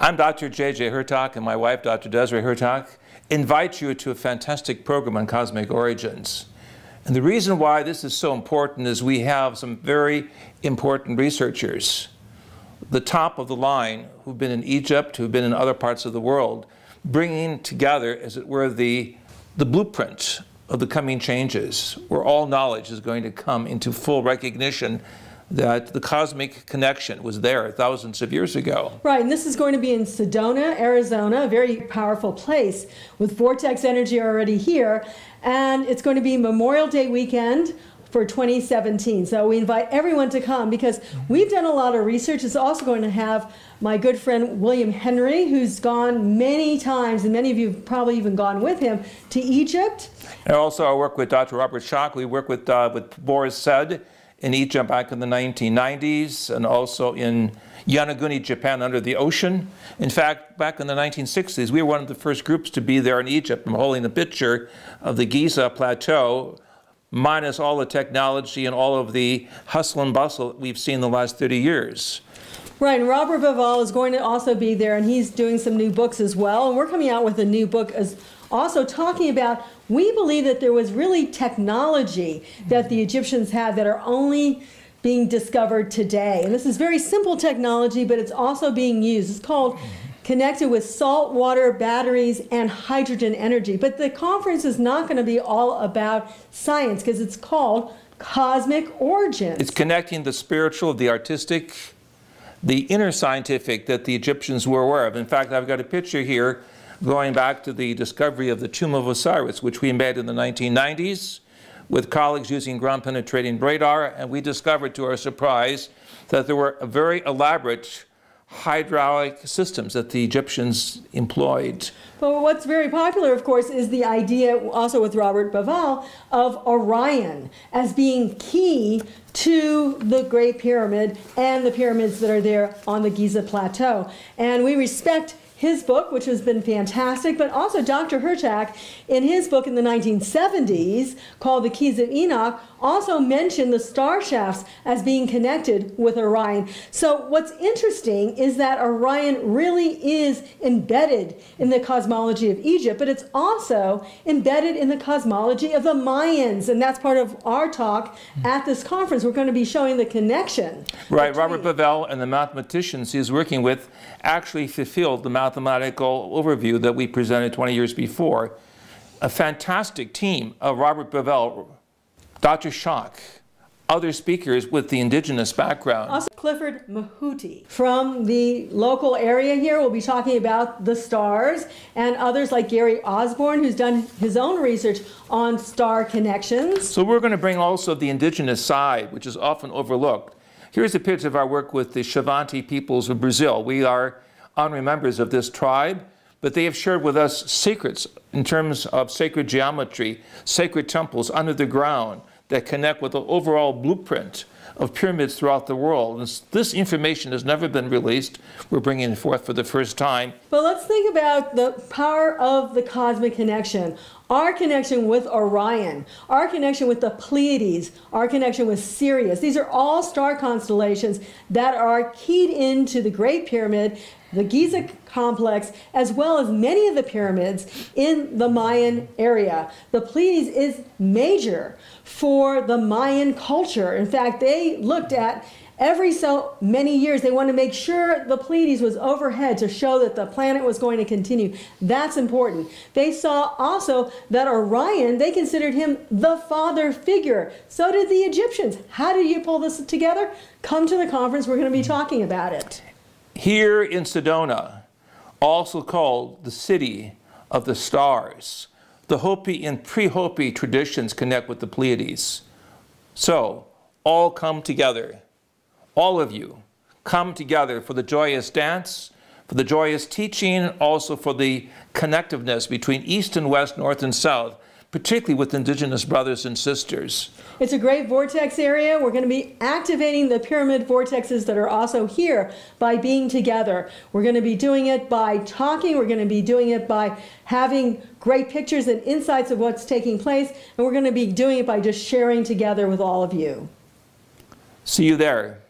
I'm Dr. J.J. Hurtak, and my wife, Dr. Desiree Hurtak, invite you to a fantastic program on cosmic origins. And the reason why this is so important is we have some very important researchers, the top of the line, who've been in Egypt, who've been in other parts of the world, bringing together, as it were, the blueprint of the coming changes, where all knowledge is going to come into full recognition that the cosmic connection was there thousands of years ago. Right, and this is going to be in Sedona, Arizona, a very powerful place with vortex energy already here, and it's going to be Memorial Day weekend for 2017. So we invite everyone to come because we've done a lot of research. It's also going to have my good friend William Henry, who's gone many times, and many of you have probably even gone with him, to Egypt. And also I work with Dr. Robert Schoch. We work with Boris Said in Egypt back in the 1990s, and also in Yonaguni, Japan, under the ocean. In fact, back in the 1960s, we were one of the first groups to be there in Egypt. I'm holding a picture of the Giza Plateau, minus all the technology and all of the hustle and bustle that we've seen in the last 30 years. Right, and Robert Bauval is going to also be there, and he's doing some new books as well. And we're coming out with a new book as also talking about, we believe that there was really technology that the Egyptians had that are only being discovered today. And this is very simple technology, but it's also being used. It's called connected with salt water, batteries, and hydrogen energy. But the conference is not going to be all about science because it's called Cosmic Origins. It's connecting the spiritual, the artistic, the inner scientific that the Egyptians were aware of. In fact, I've got a picture here going back to the discovery of the tomb of Osiris, which we made in the 1990s with colleagues using ground-penetrating radar, and we discovered to our surprise that there were very elaborate hydraulic systems that the Egyptians employed. But what's very popular, of course, is the idea, also with Robert Bauval, of Orion as being key to the Great Pyramid and the pyramids that are there on the Giza Plateau. And we respect his book, which has been fantastic, but also Dr. Hurtak, in his book in the 1970s called The Keys of Enoch, also mentioned the star shafts as being connected with Orion. So what's interesting is that Orion really is embedded in the cosmology of Egypt, but it's also embedded in the cosmology of the Mayans, and that's part of our talk at this conference. We're going to be showing the connection. Right, Robert Bauval and the mathematicians he's working with actually fulfilled the mathematical overview that we presented 20 years before. A fantastic team of Robert Bauval, Dr. Schoch, other speakers with the indigenous background. Also, Clifford Mahooty from the local area here will be talking about the stars, and others like Gary Osborn, who's done his own research on star connections. So we're going to bring also the indigenous side, which is often overlooked. Here's a picture of our work with the Xavante peoples of Brazil. We are honorary members of this tribe, but they have shared with us secrets in terms of sacred geometry, sacred temples under the ground that connect with the overall blueprint of pyramids throughout the world. And this information has never been released. We're bringing it forth for the first time. But let's think about the power of the cosmic connection. Our connection with Orion, our connection with the Pleiades, our connection with Sirius. These are all star constellations that are keyed into the Great Pyramid, the Giza complex, as well as many of the pyramids in the Mayan area. The Pleiades is major for the Mayan culture. In fact, they looked at every so many years, they want to make sure the Pleiades was overhead to show that the planet was going to continue. That's important. They saw also that Orion, they considered him the father figure. So did the Egyptians. How did you pull this together? Come to the conference. We're going to be talking about it. Here in Sedona, also called the City of the Stars, the Hopi and pre-Hopi traditions connect with the Pleiades. So, all come together. All of you come together for the joyous dance, for the joyous teaching, also for the connectiveness between East and West, North and South, particularly with indigenous brothers and sisters. It's a great vortex area. We're going to be activating the pyramid vortexes that are also here by being together. We're going to be doing it by talking. We're going to be doing it by having great pictures and insights of what's taking place. And we're going to be doing it by just sharing together with all of you. See you there.